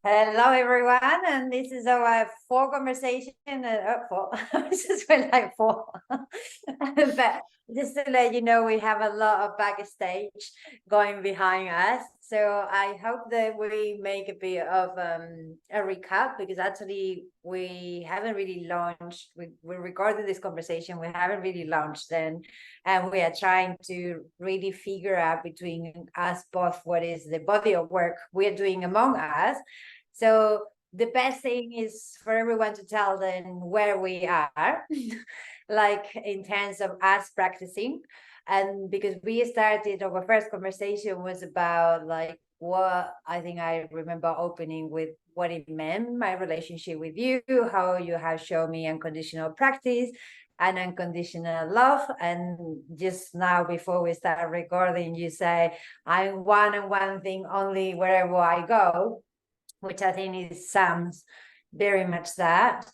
Hello, everyone, and this is our fourth conversation. Four. This is been like four, but just to let you know, we have a lot of backstage going behind us. So I hope that we make a bit of a recap because actually we haven't really launched. We recorded this conversation. We haven't really launched then, and we are trying to really figure out between us both what is the body of work we are doing among us. So the best thing is for everyone to tell them where we are, like in terms of us practicing. And because we started, our first conversation was about like what I think I remember opening with what it meant, my relationship with you, how you have shown me unconditional practice and unconditional love. And just now, before we start recording, you say, I'm one and one thing only wherever I go, which I think is sounds very much that.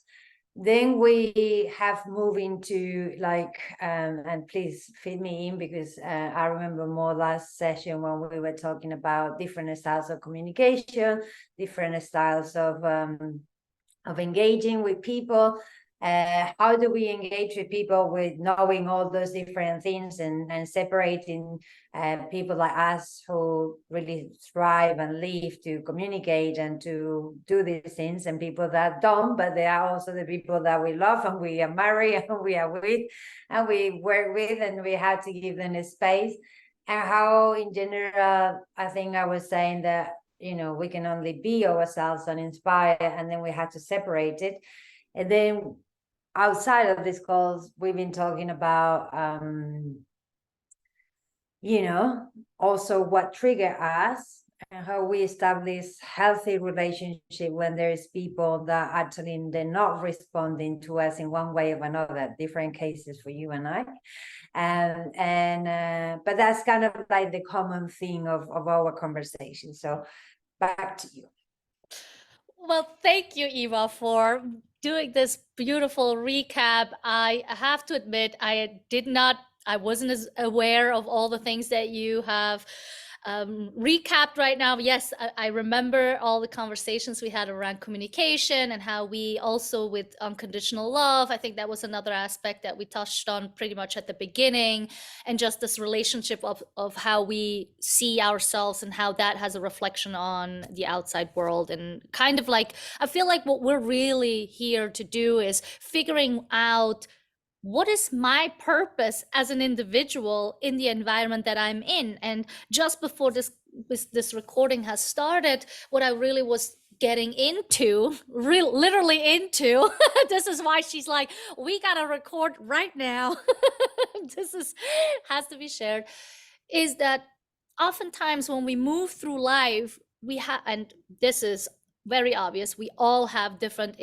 Then we have moved into like, and please feed me in because I remember more last session when we were talking about different styles of communication, different styles of engaging with people. How do we engage with people with knowing all those different things and separating people like us who really thrive and live to communicate and to do these things, and people that don't, but they are also the people that we love and we are married and we are with and we work with, and we have to give them a space. And how in general, I think I was saying that we can only be ourselves and inspire, and then we have to separate it. And then outside of these calls, we've been talking about also what trigger us and how we establish healthy relationship when there is people that actually they're not responding to us in one way or another. Different cases for you and I. But that's kind of like the common thing of our conversation. So back to you. Well, thank you, Eva, for doing this beautiful recap. I have to admit, I wasn't as aware of all the things that you have recapped right now. Yes, I remember all the conversations we had around communication and how we also with unconditional love. I think that was another aspect that we touched on pretty much at the beginning, and just this relationship of how we see ourselves and how that has a reflection on the outside world. And kind of like, I feel like what we're really here to do is figuring out what is my purpose as an individual in the environment that I'm in. And just before this recording has started, what I really was getting into, literally into, this is why she's like, we gotta record right now. Has to be shared, is that oftentimes when we move through life, we have, and this is very obvious, we all have different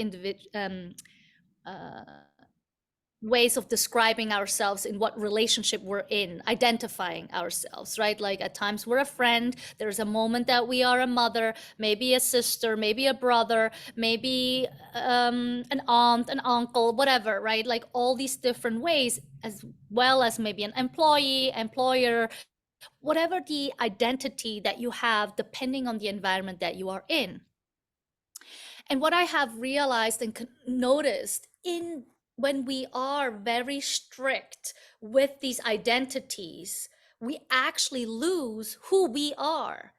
ways of describing ourselves in what relationship we're in, identifying ourselves, right? Like at times we're a friend, there's a moment that we are a mother, maybe a sister, maybe a brother, maybe an aunt, an uncle, whatever, right? Like all these different ways, as well as maybe an employee, employer, whatever the identity that you have, depending on the environment that you are in. And what I have realized and noticed when we are very strict with these identities, we actually lose who we are.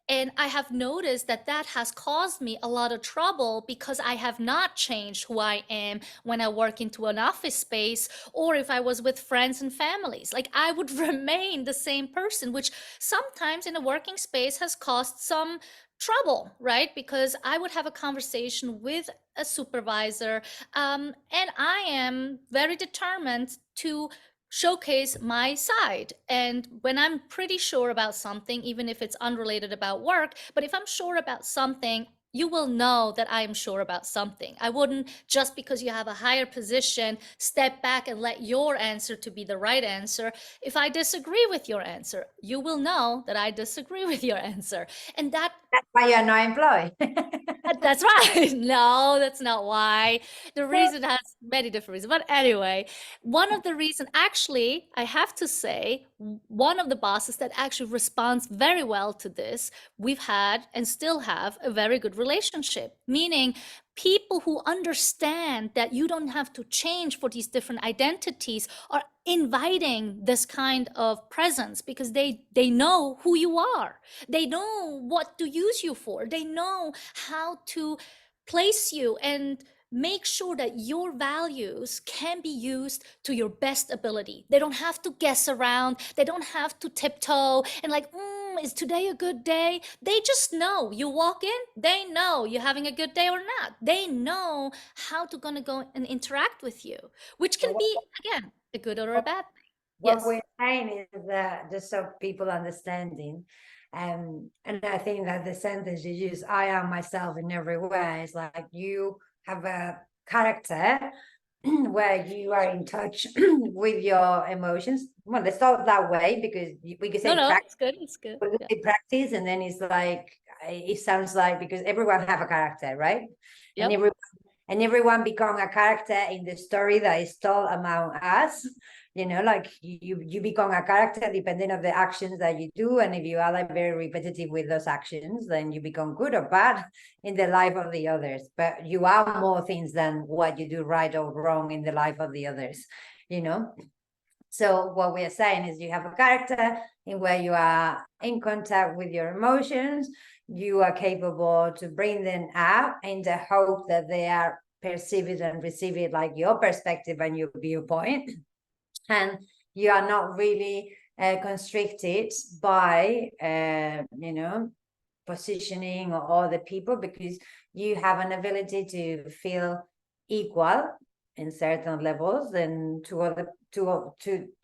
And I have noticed that that has caused me a lot of trouble because I have not changed who I am when I work into an office space, or if I was with friends and families. Like I would remain the same person, which sometimes in a working space has caused some trouble, right? Because I would have a conversation with a supervisor, and I am very determined to showcase my side. And when I'm pretty sure about something, even if it's unrelated about work, but if I'm sure about something, you will know that I am sure about something. I wouldn't, just because you have a higher position, step back and let your answer to be the right answer. If I disagree with your answer, you will know that I disagree with your answer. And that's why you're not employed. That's right. No, that's not why. The reason has many different reasons. But anyway, one of the reasons, actually, I have to say, one of the bosses that actually responds very well to this, we've had and still have a very good relationship, meaning people who understand that you don't have to change for these different identities are inviting this kind of presence because they know who you are. They know what to use you for. They know how to place you and make sure that your values can be used to your best ability. They don't have to guess around. They don't have to tiptoe and like, is today a good day? They just know. You walk in, they know you're having a good day or not. They know how to gonna go and interact with you, which can be, again, a good or a bad thing. What Yes. we're saying is that just so people understanding, and I think that the sentence you use, I am myself in every way, is like you have a character where you are in touch with your emotions. Well, let's start that way because we could say No, practice, it's good. It's good. Yeah. practice, and then it's like it sounds like because everyone have a character, right? Yep. And everyone become a character in the story that is told among us. You know, like you become a character depending on the actions that you do, and if you are like very repetitive with those actions, then you become good or bad in the life of the others. But you are more things than what you do right or wrong in the life of the others, you know. So what we are saying is you have a character in where you are in contact with your emotions, you are capable to bring them up in the hope that they are perceived and received like your perspective and your viewpoint. And you are not really constricted by, positioning or other people, because you have an ability to feel equal in certain levels and to other to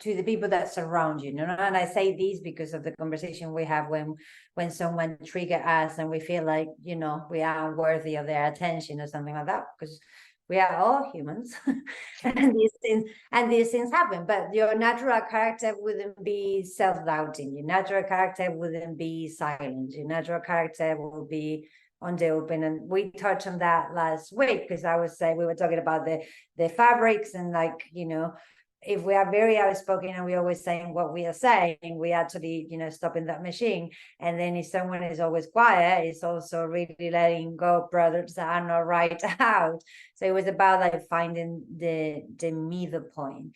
the people that surround you, and I say this because of the conversation we have when someone trigger us and we feel like we are unworthy of their attention or something like that, because we are all humans and these things happen. But your natural character wouldn't be self-doubting, your natural character wouldn't be silent, your natural character will be on the open. And we touched on that last week because we were talking about the fabrics and if we are very outspoken and we're always saying what we are saying, we actually stopping that machine. And then if someone is always quiet, it's also really letting go products that are not right out. So it was about like finding the middle point.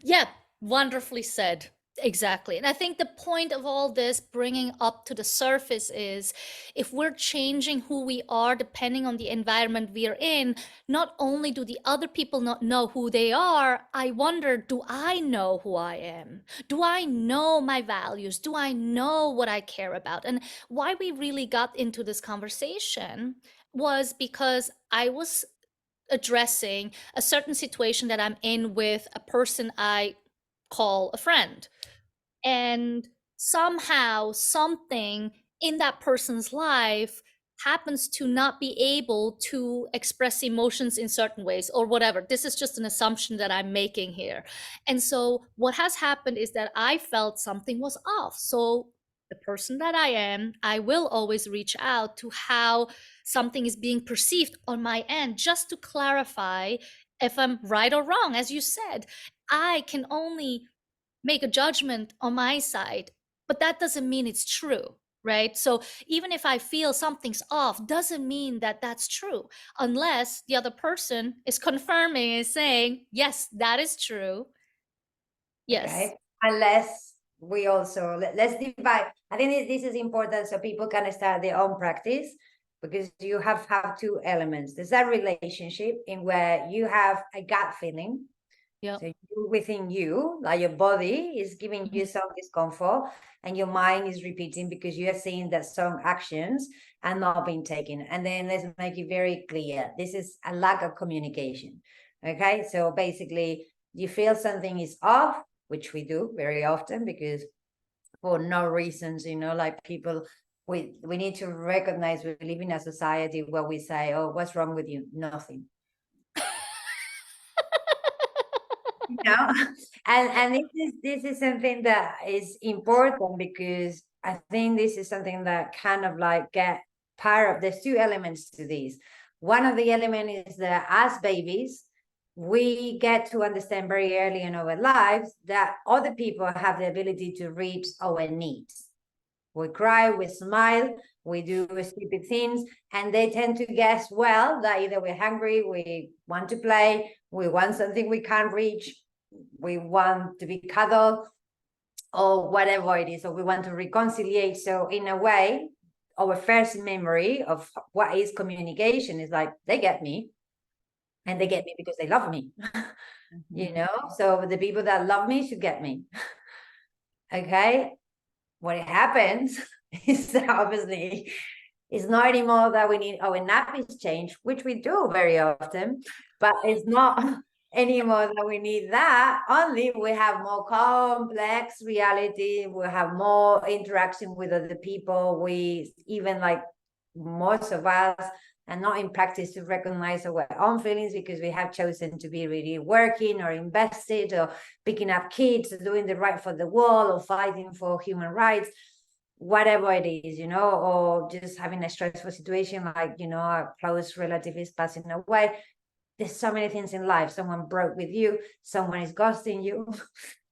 Yeah, wonderfully said. Exactly. And I think the point of all this bringing up to the surface is if we're changing who we are depending on the environment we are in, not only do the other people not know who they are, I wonder, do I know who I am? Do I know my values? Do I know what I care about? And why we really got into this conversation was because I was addressing a certain situation that I'm in with a person I call a friend. And somehow something in that person's life happens to not be able to express emotions in certain ways or whatever. This is just an assumption that I'm making here. And so what has happened is that I felt something was off. So the person that I am, I will always reach out to how something is being perceived on my end, just to clarify if I'm right or wrong. As you said, I can only make a judgment on my side, but that doesn't mean it's true, right? So even if I feel something's off, doesn't mean that that's true, unless the other person is confirming and saying, yes, that is true. Yes. Okay. Unless we also let's divide. I think this is important so people can start their own practice, because you have two elements. There's a relationship in where you have a gut feeling. Yep. So within you, like your body is giving you some discomfort and your mind is repeating because you are seeing that some actions are not being taken. And then let's make it very clear. This is a lack of communication. Okay. So basically you feel something is off, which we do very often because for no reasons, like people, we need to recognize we live in a society where we say, oh, what's wrong with you? Nothing. And this is something that is important, because I think this is something that kind of like get part of, there's two elements to this. One of the element is that as babies, we get to understand very early in our lives that other people have the ability to read our needs. We cry, we smile, we do stupid things, and they tend to guess well that either we're hungry, we want to play, we want something we can't reach, we want to be cuddled, or whatever it is, or we want to reconciliate. So in a way, our first memory of what is communication is like, they get me, and they get me because they love me. You know, so the people that love me should get me. Okay, what happens is that obviously it's not anymore that we need our nappies changed, which we do very often, but it's not anymore that we need that. Only we have more complex reality, we have more interaction with other people, we even, like, most of us are not in practice to recognize our own feelings because we have chosen to be really working or invested or picking up kids, doing the right for the world, or fighting for human rights, whatever it is, you know, or just having a stressful situation, like, you know, a close relative is passing away. There's so many things in life. Someone broke with you, someone is ghosting you,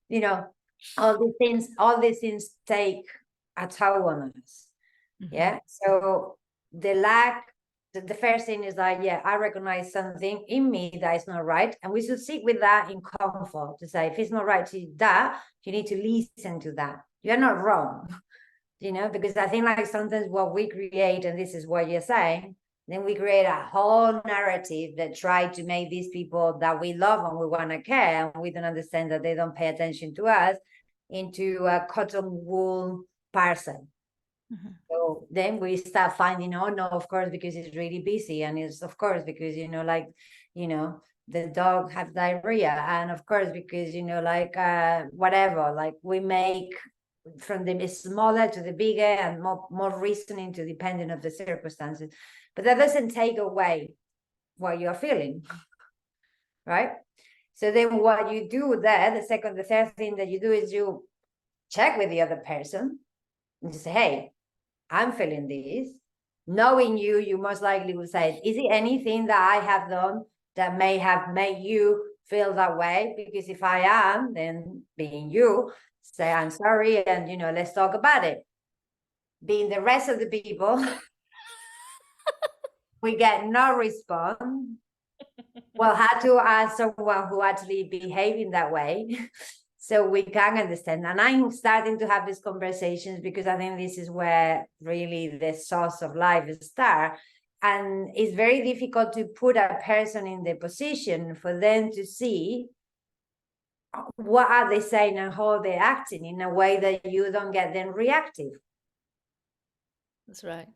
you know, all these things take a toll on us. Yeah. So the first thing is like, yeah, I recognize something in me that is not right. And we should sit with that in comfort to say, if it's not right to that, you need to listen to that. You're not wrong. You know, because I think, like, sometimes what we create, and this is what you're saying, then we create a whole narrative that try to make these people that we love and we want to care, and we don't understand that they don't pay attention to us, into a cotton wool person. So then we start finding, oh no, of course, because it's really busy, and it's of course because, you know, like, you know, the dog has diarrhea, and of course because, you know, like, whatever, like, we make from the smaller to the bigger, and more reasoning to depending on the circumstances. But that doesn't take away what you're feeling, right? So then what you do there, the third thing that you do is you check with the other person and just say, hey, I'm feeling this. Knowing you, you most likely will say, is it anything that I have done that may have made you feel that way? Because if I am, then being you, say, I'm sorry, and, you know, let's talk about it. Being the rest of the people, we get no response. Well, how to ask someone who actually behaving that way so we can understand. And I'm starting to have these conversations because I think this is where really the source of life starts. And it's very difficult to put a person in the position for them to see what are they saying and how they're acting in a way that you don't get them reactive. That's right.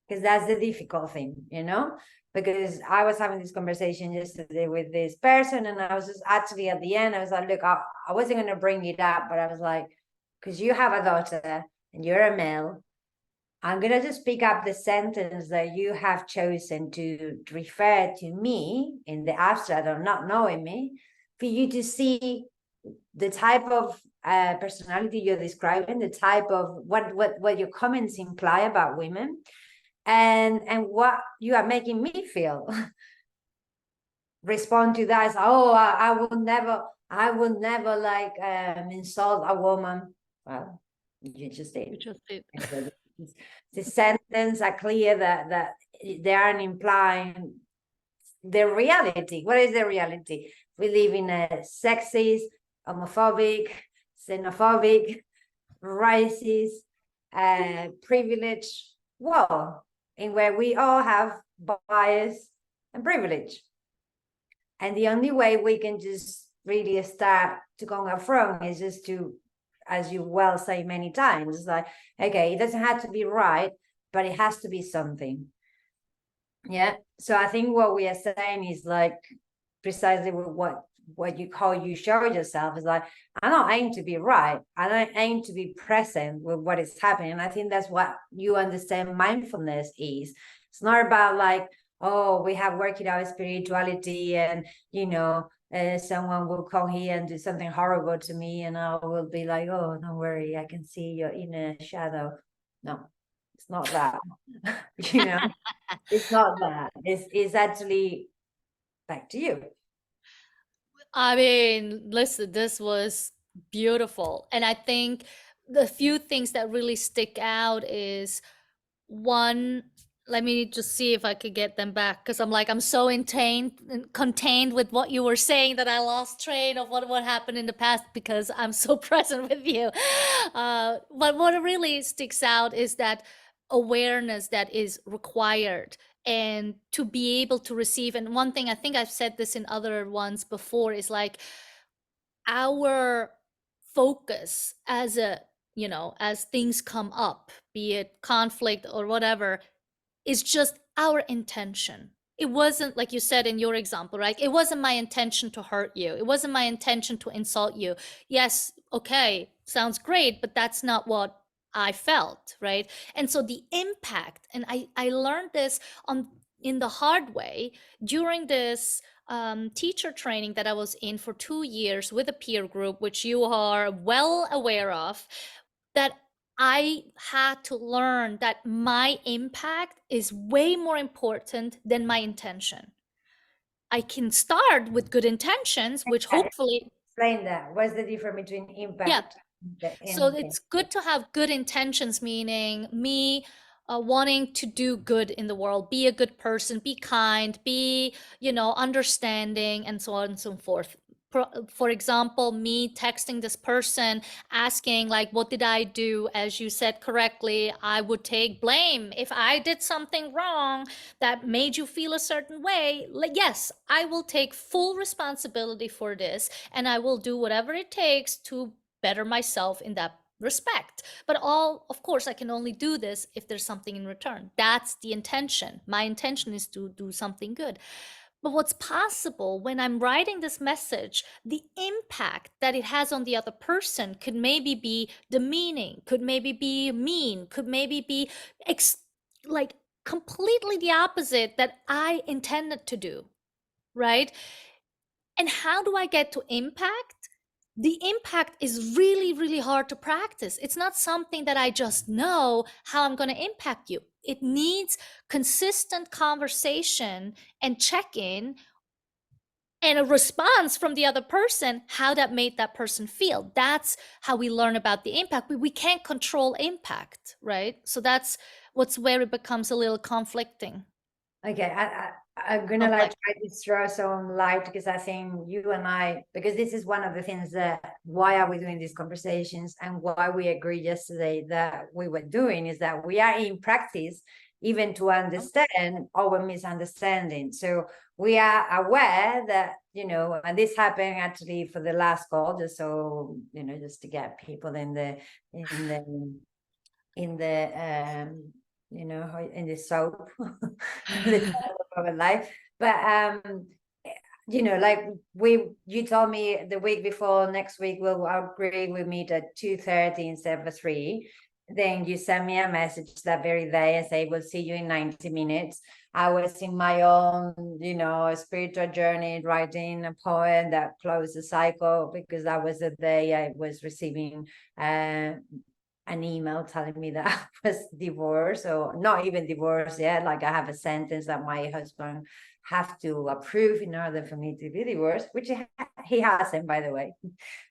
Because that's the difficult thing, you know, because I was having this conversation yesterday with this person, and I was just actually at the end, I was like, look, I wasn't going to bring it up, but I was like, because you have a daughter and you're a male, I'm going to just pick up the sentence that you have chosen to refer to me in the abstract of not knowing me, for you to see the type of personality you're describing, the type of what your comments imply about women, and what you are making me feel. Respond to that as, oh, I would never like insult a woman. Well, you just did. You just did. The sentence are clear that they aren't implying the reality. What is the reality? We live in a sexist, homophobic, xenophobic, racist, privileged world, in where we all have bias and privilege. And the only way we can just really start to confront is just to, as you well say many times, it's like, okay, it doesn't have to be right, but it has to be something. Yeah. So I think what we are saying is like precisely what you call you show yourself is like, I don't aim to be right. I don't aim to be present with what is happening. And I think that's what you understand mindfulness is. It's not about like, oh, we have worked out spirituality and, you know, someone will come here and do something horrible to me and I will be like, oh, don't worry, I can see your inner shadow. No, it's not that. You know, it's not that. It's actually back to you. I mean, listen, this was beautiful. And I think the few things that really stick out is one, let me just see if I could get them back because I'm so contained with what you were saying that I lost train of what happened in the past because I'm so present with you. But what really sticks out is that awareness that is required and to be able to receive. And one thing I think I've said this in other ones before is like our focus as a as things come up, be it conflict or whatever, is just our intention. It wasn't, like you said in your example, right? It wasn't my intention to hurt you. It wasn't my intention to insult you. Yes, okay, sounds great, but that's not what I felt, right? And so the impact, and I learned this on in the hard way during this teacher training that I was in for 2 years with a peer group, which you are well aware of, that I had to learn that my impact is way more important than my intention. I can start with good intentions, which hopefully, Explain that. What's the difference between yeah. impact So and it's good to have good intentions, meaning me wanting to do good in the world, be a good person, be kind, be, understanding, and so on and so forth. For example, me texting this person asking, like, what did I do? As you said correctly, I would take blame. If I did something wrong that made you feel a certain way, yes, I will take full responsibility for this and I will do whatever it takes to better myself in that respect. But of course, I can only do this if there's something in return. That's the intention. My intention is to do something good. But what's possible when I'm writing this message, the impact that it has on the other person could maybe be demeaning, could maybe be mean, could maybe be like completely the opposite that I intended to do, right? And how do I get to impact? The impact is really, really hard to practice. It's not something that I just know how I'm going to impact you. It needs consistent conversation and check in and a response from the other person, how that made that person feel. That's how we learn about the impact. We can't control impact, right? So that's what's where it becomes a little conflicting. Okay, I'm gonna like try to throw some light because I think you and I, because this is one of the things that why are we doing these conversations and why we agreed yesterday that we were doing is that we are in practice even to understand our misunderstanding. So we are aware that, and this happened actually for the last call, just so, just to get people in the in the soap the of a life. But like you told me the week before, next week we'll agree we meet at 2:30 instead of 3. Then you send me a message that very day and say we'll see you in 90 minutes. I was in my own spiritual journey, writing a poem that closed the cycle, because that was the day I was receiving an email telling me that I was divorced, or not even divorced yet. Like I have a sentence that my husband have to approve in order for me to be divorced, which he hasn't, by the way,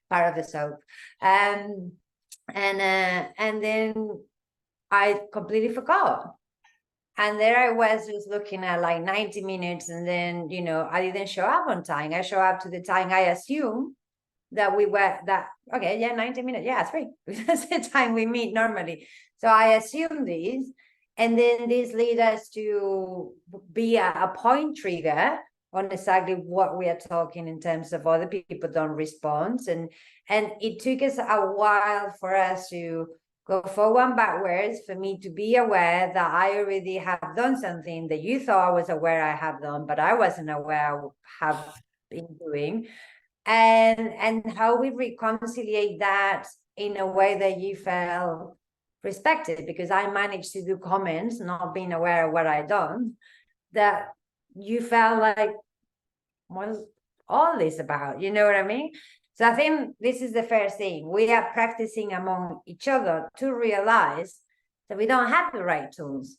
part of the soap. And then I completely forgot. And there I was just looking at like 90 minutes, and then, I didn't show up on time. I show up to the time I assume that we were okay, yeah, 90 minutes, yeah, 3. That's the time we meet normally. So I assume this, and then this lead us to be a point trigger on exactly what we are talking in terms of other people don't respond. And it took us a while for us to go forward and backwards, for me to be aware that I already have done something that you thought I was aware I have done, but I wasn't aware I have been doing. And how we reconcile that in a way that you felt respected, because I managed to do comments not being aware of what I done, that you felt like, what's all this about? You know what I mean? So I think this is the first thing. We are practicing among each other to realize that we don't have the right tools,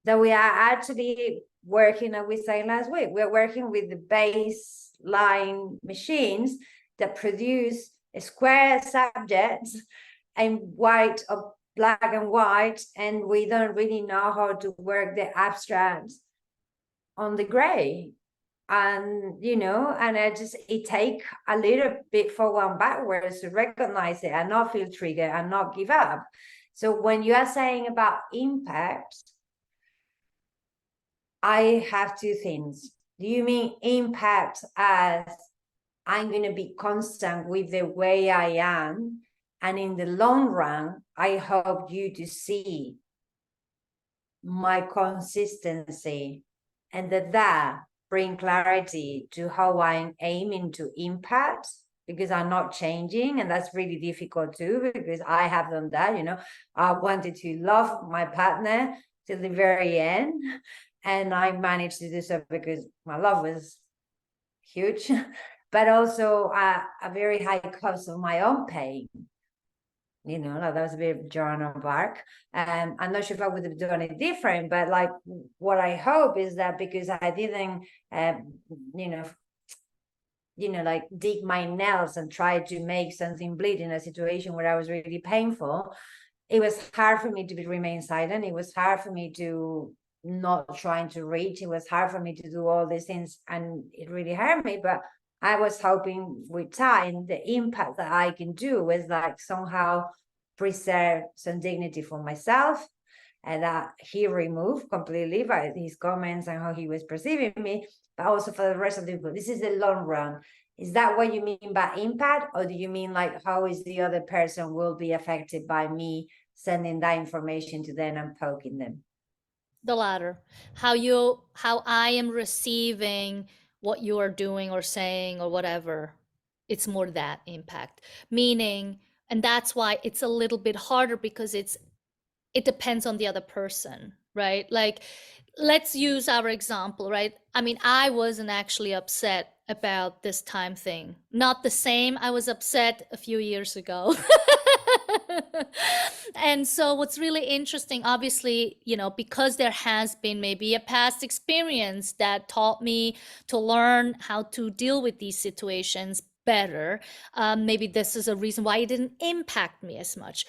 that we are actually working, as we said last week, we're working with the base line machines that produce square subjects and white or black and white, and we don't really know how to work the abstract on the gray. And and it take a little bit forward backwards to recognize it and not feel triggered and not give up. So when you are saying about impact, I have two things. Do you mean impact as I'm going to be constant with the way I am, and in the long run I hope you to see my consistency, and that bring clarity to how I'm aiming to impact, because I'm not changing, and that's really difficult too, because I have done that. I wanted to love my partner till the very end, and I managed to do so because my love was huge, but also a very high cost of my own pain. That was a bit of Joan of Arc. I'm not sure if I would have done it different, but like what I hope is that because I didn't, like dig my nails and try to make something bleed in a situation where I was really painful, it was hard for me to remain silent. It was hard for me to not trying to reach. It was hard for me to do all these things, and it really hurt me. But I was hoping with time, the impact that I can do was like somehow preserve some dignity for myself, and that he removed completely by his comments and how he was perceiving me, but also for the rest of the people. This is the long run. Is that what you mean by impact, or do you mean like how is the other person will be affected by me sending that information to them and poking them? The latter. How I am receiving what you are doing or saying or whatever. It's more that impact. Meaning, and that's why it's a little bit harder, because it depends on the other person, right? Like, let's use our example, right? I mean, I wasn't actually upset about this time thing. Not the same. I was upset a few years ago. And so what's really interesting, obviously, because there has been maybe a past experience that taught me to learn how to deal with these situations better. Maybe this is a reason why it didn't impact me as much.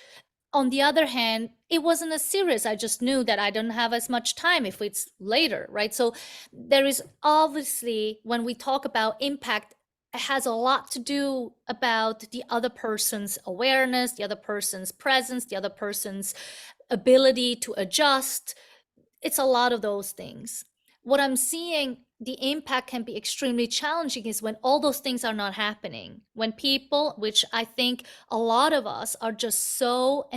On the other hand, it wasn't as serious. I just knew that I don't have as much time if it's later, right? So there is obviously, when we talk about impact, it has a lot to do about the other person's awareness, the other person's presence, the other person's ability to adjust. It's a lot of those things. What I'm seeing, the impact can be extremely challenging is when all those things are not happening. When people, which I think a lot of us are just so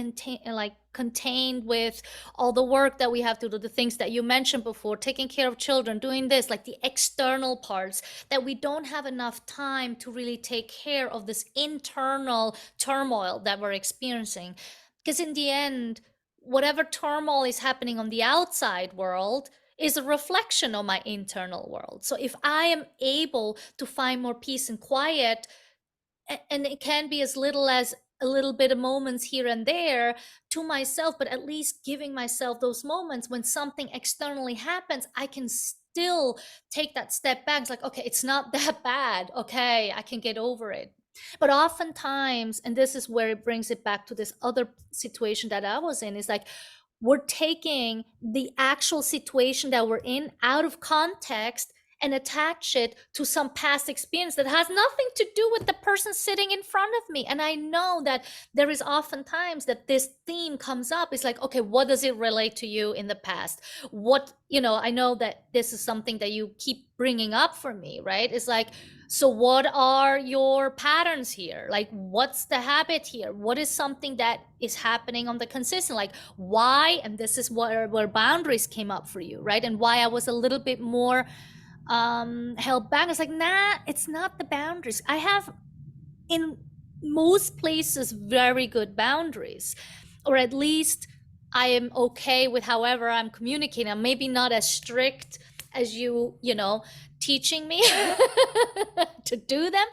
contained with all the work that we have to do, the things that you mentioned before, taking care of children, doing this, like the external parts, that we don't have enough time to really take care of this internal turmoil that we're experiencing. Because in the end, whatever turmoil is happening on the outside world is a reflection of my internal world. So if I am able to find more peace and quiet, and it can be as little as a little bit of moments here and there to myself, but at least giving myself those moments when something externally happens, I can still take that step back. It's like, okay, it's not that bad. Okay, I can get over it. But oftentimes, and this is where it brings it back to this other situation that I was in, is like, we're taking the actual situation that we're in out of context and attach it to some past experience that has nothing to do with the person sitting in front of me. And I know that there is oftentimes that this theme comes up. It's like, okay, what does it relate to you in the past? I know that this is something that you keep bringing up for me, right? It's like, so what are your patterns here? Like, what's the habit here? What is something that is happening on the consistent? Like, why? And this is where boundaries came up for you, right? And why I was a little bit more held back. It's like, nah, it's not the boundaries. I have, in most places, very good boundaries, or at least I am okay with however I'm communicating. I'm maybe not as strict as you teaching me to do them.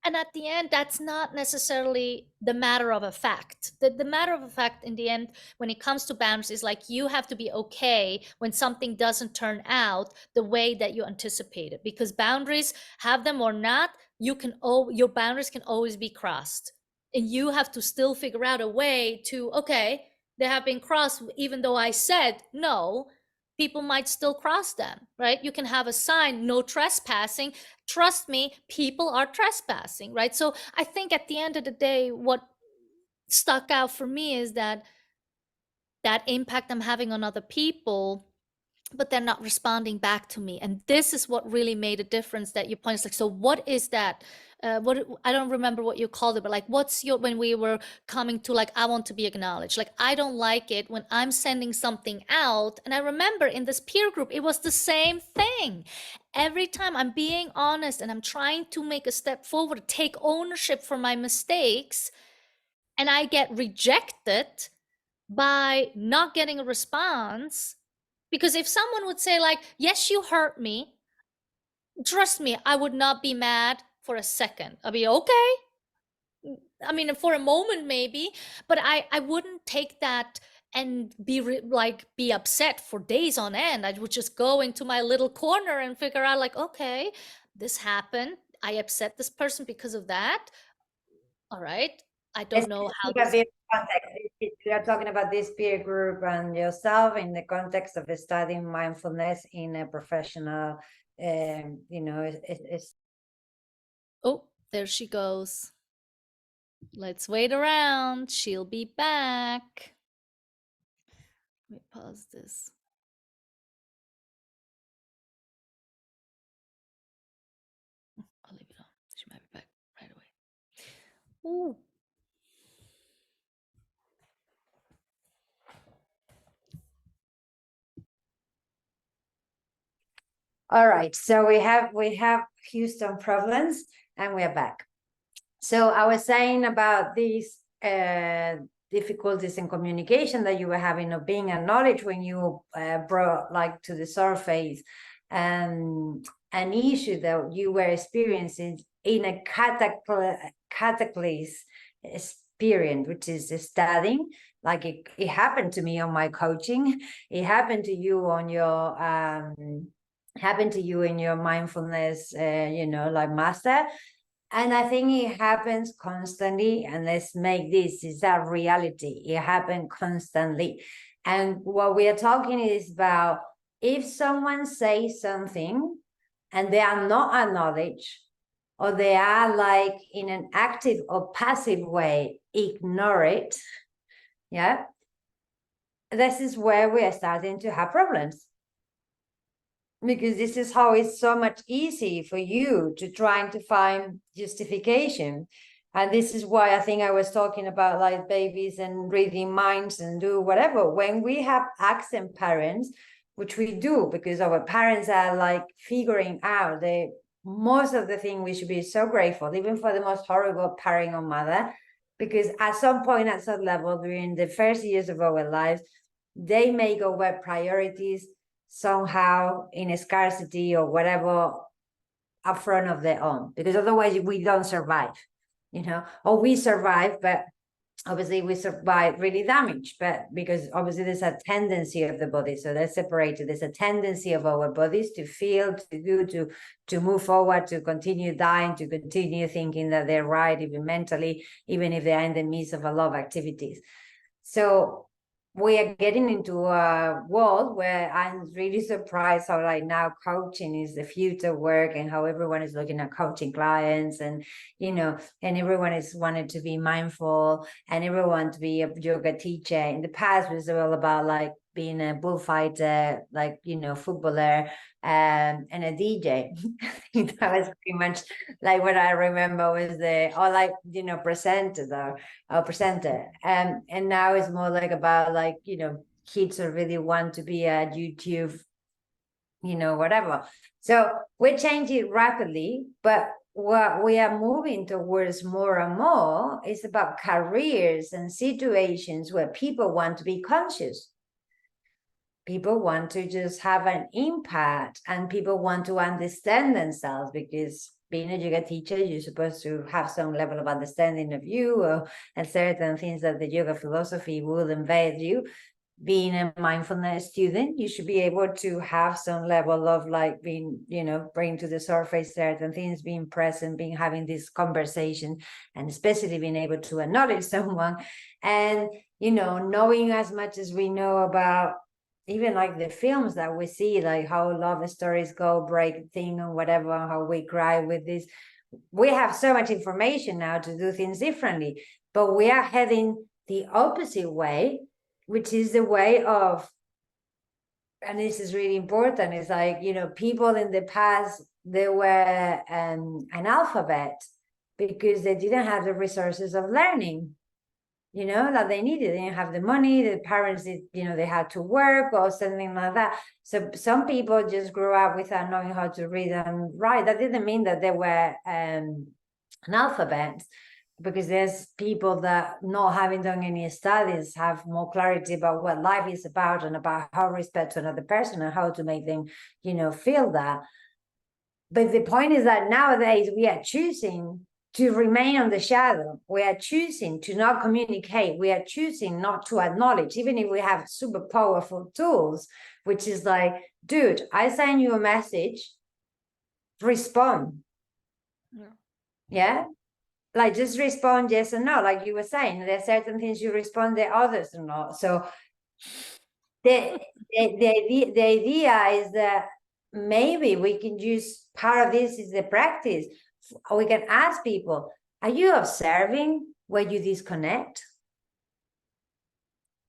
And at the end, that's not necessarily the matter of a fact. The matter of a fact in the end, when it comes to boundaries, is like you have to be okay when something doesn't turn out the way that you anticipated. Because boundaries, have them or not, your boundaries can always be crossed. And you have to still figure out a way to, okay, they have been crossed, even though I said no, people might still cross them, right? You can have a sign, no trespassing. Trust me, people are trespassing, right? So I think at the end of the day, what stuck out for me is that impact I'm having on other people, but they're not responding back to me. And this is what really made a difference, that you point. It's like, so what is that? What, I don't remember what you called it, but like, what's your, when we were coming to like, I want to be acknowledged. Like, I don't like it when I'm sending something out. And I remember in this peer group, it was the same thing. Every time I'm being honest and I'm trying to make a step forward, take ownership for my mistakes, and I get rejected by not getting a response. Because if someone would say like, yes, you hurt me, trust me, I would not be mad for a second. I'd be okay. I mean, for a moment maybe, but I wouldn't take that and be upset for days on end. I would just go into my little corner and figure out like, okay, this happened. I upset this person because of that. All right. I don't know how Give a this. bit of context. You are talking about this peer group and yourself in the context of studying mindfulness in a professional, you know, it's Oh, there she goes. Let's wait around. She'll be back. Let me pause this. I'll leave it on. She might be back right away. Ooh. all right. So we have Houston problems, and we are back. So I was saying about these difficulties in communication that you were having, of being acknowledged when you brought like to the surface an issue that you were experiencing in a cataclysm experience, which is studying. Like it happened to me on my coaching. It happened to you on your happened to you in your mindfulness, you know, like master. And I think it happens constantly, and let's make this is a reality. It happens constantly. And what we are talking is about, if someone says something and they are not acknowledged, or they are like in an active or passive way, ignore it. Yeah. This is where we are starting to have problems. Because this is how it's so much easy for you to trying to find justification. And this is why I think I was talking about like babies and reading minds and do whatever. When we have accent parents, which we do because our parents are like figuring out the most of the thing, we should be so grateful, even for the most horrible parent or mother, because at some point, at some level, during the first years of our lives, they make our priorities somehow in a scarcity or whatever up front of their own, because otherwise we don't survive, you know, or we survive, but obviously we survive really damaged, but because obviously there's a tendency of the body, so they're separated. There's a tendency of our bodies to feel, to do, to move forward, to continue dying, to continue thinking that they're right, even mentally, even if they're in the midst of a lot of activities. So we are getting into a world where I'm really surprised how like now coaching is the future work, and how everyone is looking at coaching clients, and you know, and everyone is wanted to be mindful, and everyone to be a yoga teacher. In the past, it was all about like being a bullfighter, like, you know, footballer, and a DJ. That was pretty much like what I remember was or like, you know, presenter. And now it's more like about like, you know, kids who really want to be a YouTube, you know, whatever. So we're changing rapidly, but what we are moving towards more and more is about careers and situations where people want to be conscious. People want to just have an impact, and people want to understand themselves, because being a yoga teacher, you're supposed to have some level of understanding of you, and certain things that the yoga philosophy will invade you. Being a mindfulness student, you should be able to have some level of like being, bring to the surface certain things, being present, having this conversation, and especially being able to acknowledge someone, and knowing as much as we know about even like the films that we see, like how love stories go, break thing and whatever, how we cry with this. We have so much information now to do things differently, but we are heading the opposite way, which is the way of, and this is really important, it's like, people in the past, they were an alphabet because they didn't have the resources of learning, that they needed. They didn't have the money, the parents did, they had to work or something like that. So some people just grew up without knowing how to read and write. That didn't mean that they were analphabets, because there's people that, not having done any studies, have more clarity about what life is about and about how respect to another person and how to make them, feel that. But the point is that nowadays we are choosing to remain on the shadow. We are choosing to not communicate. We are choosing not to acknowledge, even if we have super powerful tools, which is like, dude, I send you a message, respond. Yeah. Like, just respond yes or no, like you were saying. There are certain things you respond, there are others or not. So the idea is that maybe we can use part of this is the practice. We can ask people, are you observing where you disconnect?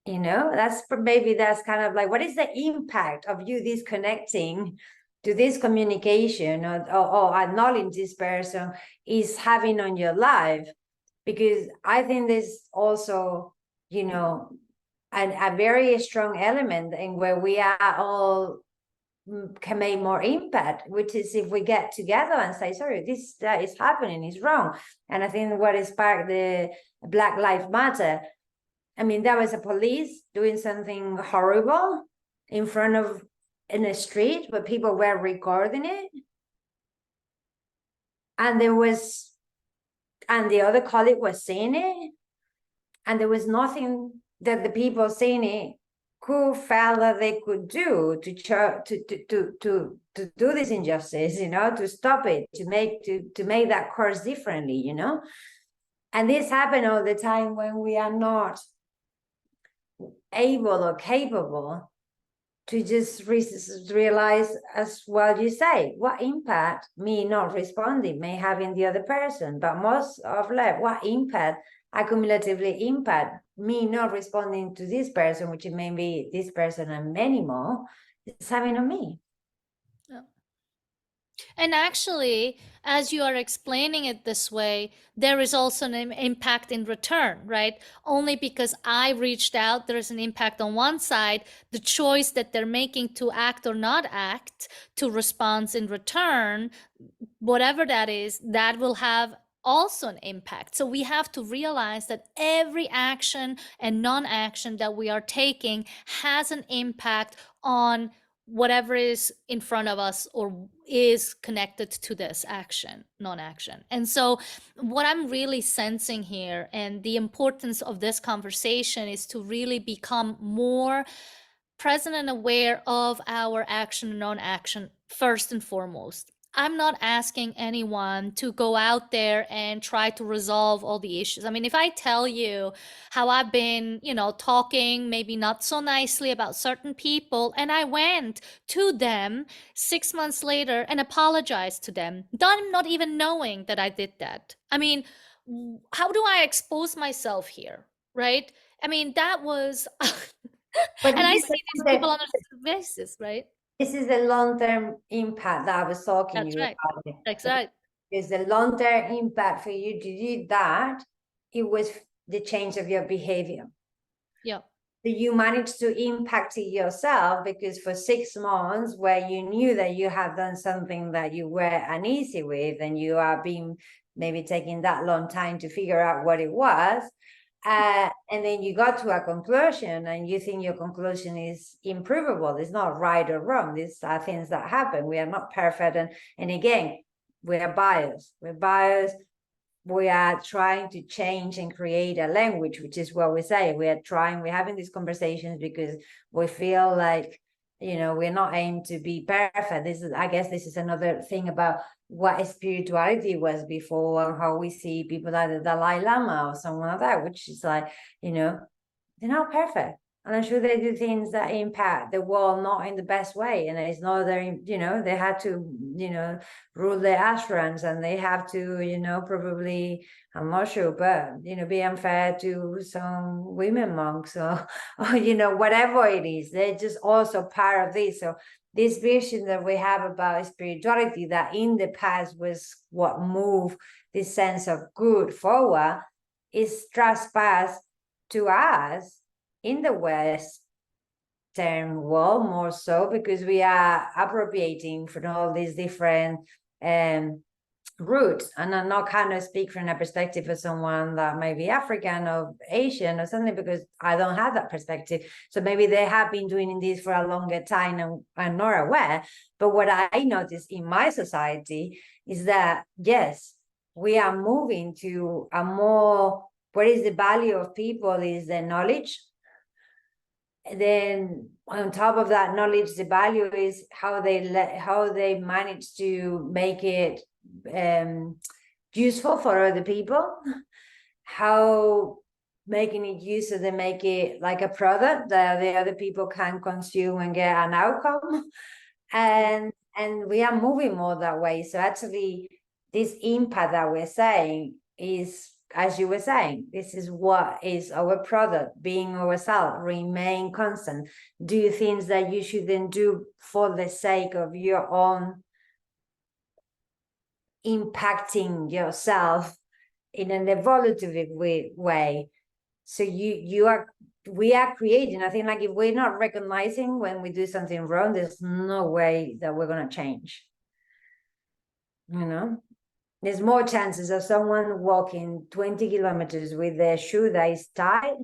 That's kind of like, what is the impact of you disconnecting to this communication or acknowledging this person is having on your life? Because I think there's also, a very strong element in where we are all can make more impact, which is if we get together and say, sorry, this that is happening is wrong. And I think what sparked the Black Lives Matter, I mean, there was a police doing something horrible in a street, but people were recording it. And the other colleague was seeing it. And there was nothing that the people seeing it could felt that they could do to do this injustice, to stop it, to make that course differently, And this happens all the time when we are not able or capable to just realize, as well you say, what impact me not responding may have in the other person, but most of life, what impact accumulatively impact me not responding to this person, which may be this person and many more, is having on me. And actually, as you are explaining it this way, there is also an impact in return, right? Only because I reached out, there's an impact on one side. The choice that they're making to act or not act, to respond in return, whatever that is, that will have also an impact. So we have to realize that every action and non-action that we are taking has an impact on whatever is in front of us or is connected to this action, non-action. And so what I'm really sensing here, and the importance of this conversation, is to really become more present and aware of our action and non-action first and foremost. I'm not asking anyone to go out there and try to resolve all the issues. I mean, if I tell you how I've been, talking maybe not so nicely about certain people, and I went to them 6 months later and apologized to them, not even knowing that I did that. I mean, how do I expose myself here, right? I mean, that was, and I see these people on a basis, right? This is the long-term impact that I was talking to you about. That's right. Because the long-term impact for you to do that, it was the change of your behavior. Yeah. So you managed to impact it yourself, because for 6 months where you knew that you had done something that you were uneasy with, and you are being maybe taking that long time to figure out what it was, and then you got to a conclusion, and you think your conclusion is improvable. It's not right or wrong. These are things that happen. We are not perfect. And again, we are biased. We're biased. We are trying to change and create a language, which is what we say. We're having these conversations because we feel like, we're not aimed to be perfect. I guess this is another thing about what spirituality was before and how we see people like the Dalai Lama or someone like that, which is like, they're not perfect. And I'm sure they do things that impact the world not in the best way. And it's not their, they had to, rule their ashrams, and they have to, probably, I'm not sure, but, be unfair to some women monks or whatever it is. They're just also part of this. So this vision that we have about spirituality that in the past was what moved this sense of good forward is trespassed to us in the Western world, more so because we are appropriating from all these different roots. And I'm not kind of speak from a perspective of someone that may be African or Asian or something, because I don't have that perspective. So maybe they have been doing this for a longer time and I'm not aware. But what I notice in my society is that, yes, we are moving to a more, what is the value of people is the knowledge. Then on top of that knowledge, the value is how they manage to make it useful for other people, how making it use so they make it like a product that the other people can consume and get an outcome. And we are moving more that way. So actually this impact that we're saying is, as you were saying, this is what is our product, being ourselves, remain constant, do things that you shouldn't do for the sake of your own impacting yourself in an evolutive way. So we are creating. I think, like, if we're not recognizing when we do something wrong, there's no way that we're going to change. There's more chances of someone walking 20 kilometers with their shoe that is tied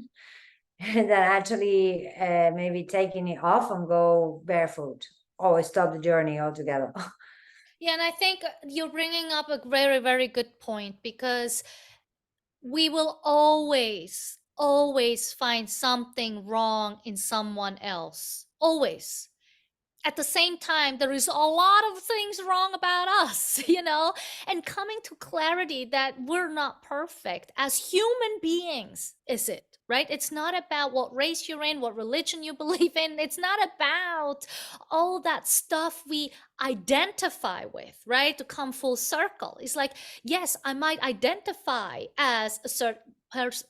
than actually maybe taking it off and go barefoot or stop the journey altogether. Yeah, and I think you're bringing up a very, very good point, because we will always find something wrong in someone else. Always. At the same time, there is a lot of things wrong about us, and coming to clarity that we're not perfect as human beings, is it? Right? It's not about what race you're in, what religion you believe in. It's not about all that stuff we identify with, right? To come full circle. It's like, yes, I might identify as a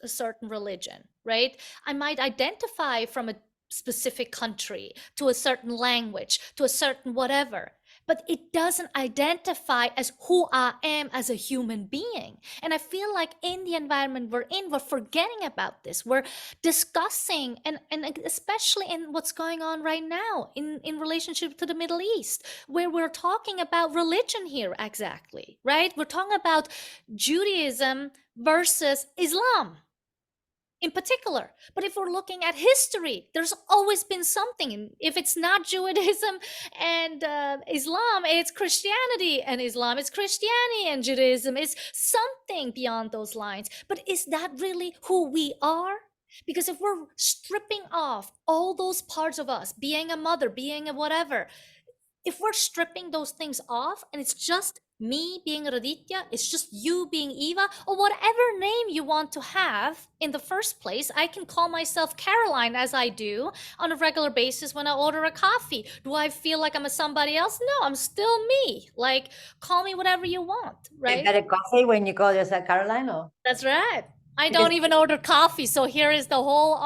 certain religion, right? I might identify from a specific country, to a certain language, to a certain whatever. But it doesn't identify as who I am as a human being. And I feel like in the environment we're in, we're forgetting about this. We're discussing, and especially in what's going on right now in relationship to the Middle East, where we're talking about religion here exactly, right? We're talking about Judaism versus Islam in particular. But if we're looking at history, there's always been something. If it's not Judaism and Islam, it's Christianity, and Islam is Christianity, and Judaism is something beyond those lines. But is that really who we are? Because if we're stripping off all those parts of us, being a mother, being a whatever, if we're stripping those things off and it's just me being Raditya, it's just you being Eva, or whatever name you want to have in the first place. I can call myself Caroline, as I do on a regular basis when I order a coffee. Do I feel like I'm a somebody else? No, I'm still me. Like, call me whatever you want, right? You get a coffee when you call yourself Caroline, or? That's right. I don't even order coffee. So here is the whole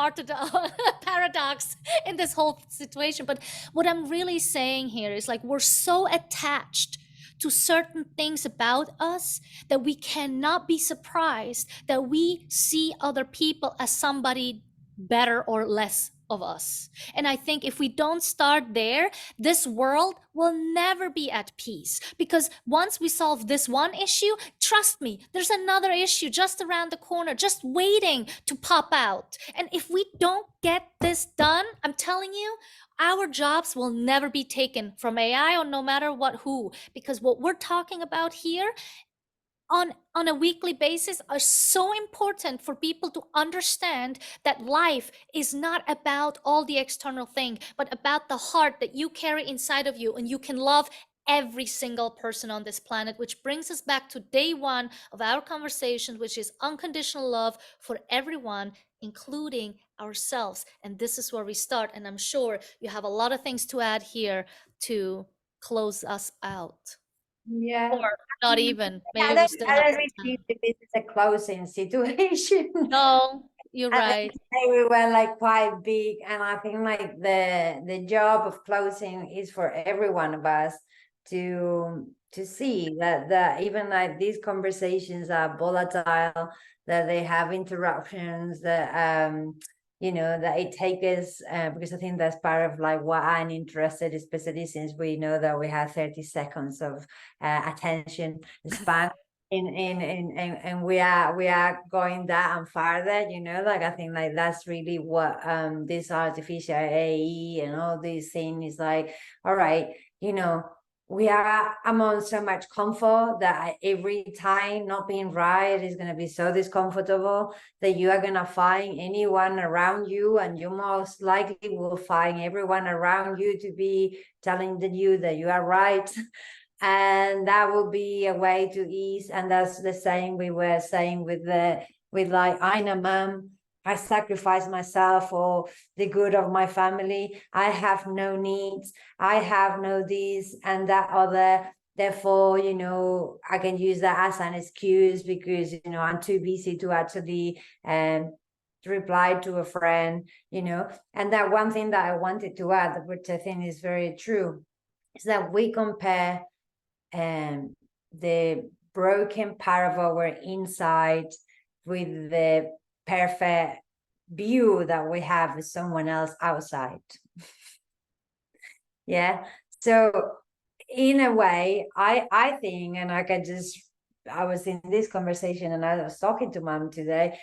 paradox in this whole situation. But what I'm really saying here is, like, we're so attached to certain things about us that we cannot be surprised that we see other people as somebody better or less of us. And I think if we don't start there, this world will never be at peace. Because once we solve this one issue, trust me, there's another issue just around the corner, just waiting to pop out. And if we don't get this done, I'm telling you, our jobs will never be taken from AI or no matter who, because what we're talking about here on a weekly basis are so important for people to understand that life is not about all the external thing, but about the heart that you carry inside of you, and you can love every single person on this planet, which brings us back to day one of our conversation, which is unconditional love for everyone, including ourselves. And this is where we start, and I'm sure you have a lot of things to add here to close us out. Yeah. Or not even. Maybe I we still don't have really some think time. that this is a closing situation. No, you're I right. think we were like quite big, and I think like the job of closing is for every one of us to see that even like these conversations are volatile, that they have interruptions, that that it takes us because I think that's part of like what I'm interested, especially since we know that we have 30 seconds of attention span. And we are going that and farther, like I think like that's really what this artificial AI and all these things is like. All right, we are among so much comfort that every time not being right is going to be so discomfortable that you are going to find anyone around you, and you most likely will find everyone around you to be telling you that you are right. And that will be a way to ease. And that's the same we were saying with like, I know, mom, I sacrifice myself for the good of my family. I have no needs. I have no this and that other. Therefore, I can use that as an excuse because, I'm too busy to actually reply to a friend, And that one thing that I wanted to add, which I think is very true, is that we compare the broken part of our inside with the perfect view that we have with someone else outside. Yeah. So in a way, I think, and I was in this conversation and I was talking to mom today,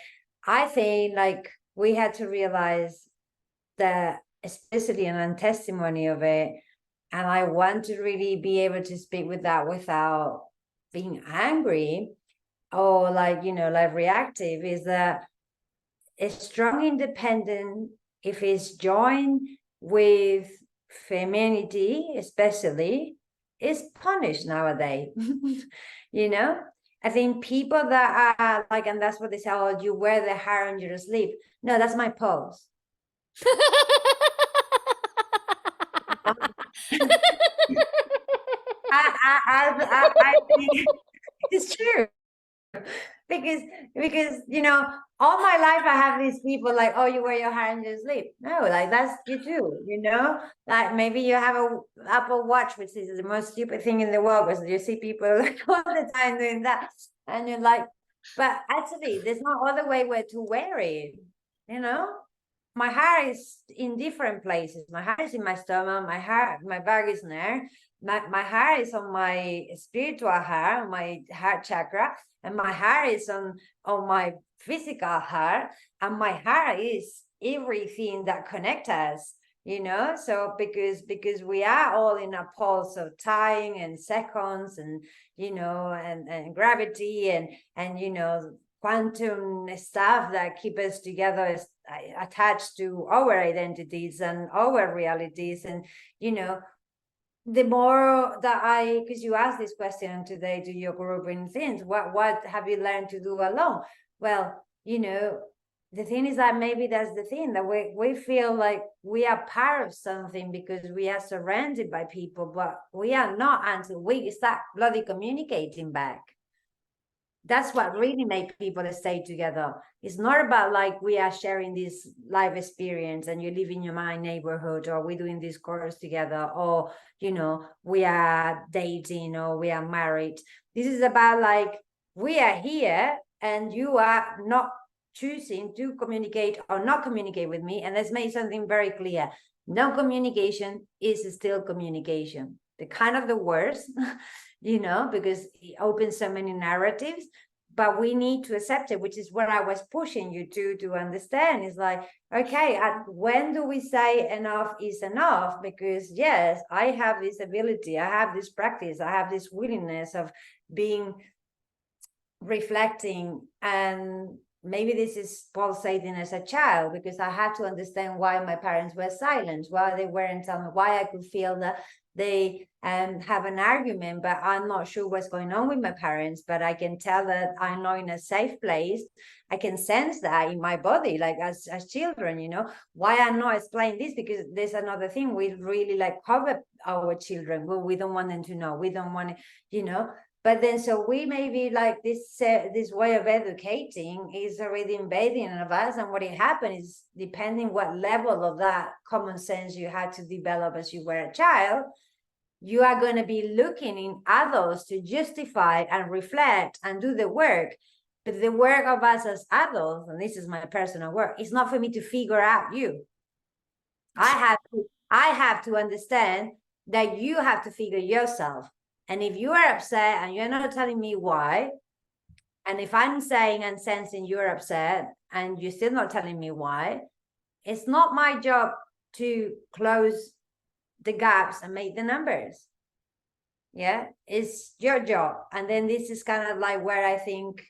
I think like we had to realize that, especially in a testimony of it, and I want to really be able to speak with that without being angry or like reactive, is that a strong independent, if it's joined with femininity especially, is punished nowadays. I think people that are like, and that's what they say, oh, you wear the hair on your sleeve. No, that's my pose. I think it's true because all my life I have these people like, oh, you wear your hair in your sleep. No, like that's you do, like maybe you have a Apple Watch, which is the most stupid thing in the world, because you see people like all the time doing that, and you're like, but actually, there's no other way where to wear it, My hair is in different places. My hair is in my stomach. My bag is there. My hair is on my spiritual hair, on my heart chakra, and my hair is on my physical hair, and my hair is everything that connects us. So because we are all in a pulse of time and seconds, and and gravity and quantum stuff that keep us together, attached to our identities and our realities. And the more that because you asked this question today to your group in things, what have you learned to do alone? Well, the thing is that maybe that's the thing, that we feel like we are part of something because we are surrounded by people, but we are not until we start bloody communicating back. That's what really makes people stay together. It's not about like we are sharing this life experience and you live in my neighborhood, or we're doing this course together, or we are dating, or we are married. This is about like we are here and you are not choosing to communicate or not communicate with me. And let's make something very clear. No communication is still communication. The kind of the worst, because it opens so many narratives, but we need to accept it, which is what I was pushing you to understand. It's like, okay, when do we say enough is enough? Because yes, I have this ability, I have this practice, I have this willingness of being reflecting, and maybe this is pulsating as a child, because I had to understand why my parents were silent, why they weren't telling me, why I could feel that they have an argument, but I'm not sure what's going on with my parents, but I can tell that I'm not in a safe place. I can sense that in my body, like as children, why I'm not explaining this, because there's another thing. We really like cover our children. We don't want them to know. We don't want to, but then, so we maybe like this way of educating is already embedding in us. And what it happened is, depending what level of that common sense you had to develop as you were a child, you are going to be looking in adults to justify and reflect and do the work. But the work of us as adults, and this is my personal work, is not for me to figure out you. I have to understand that you have to figure yourself. And if you are upset and you're not telling me why, and if I'm saying and sensing you're upset and you're still not telling me why, it's not my job to close the gaps and make the numbers. Yeah, it's your job. And then this is kind of like where I think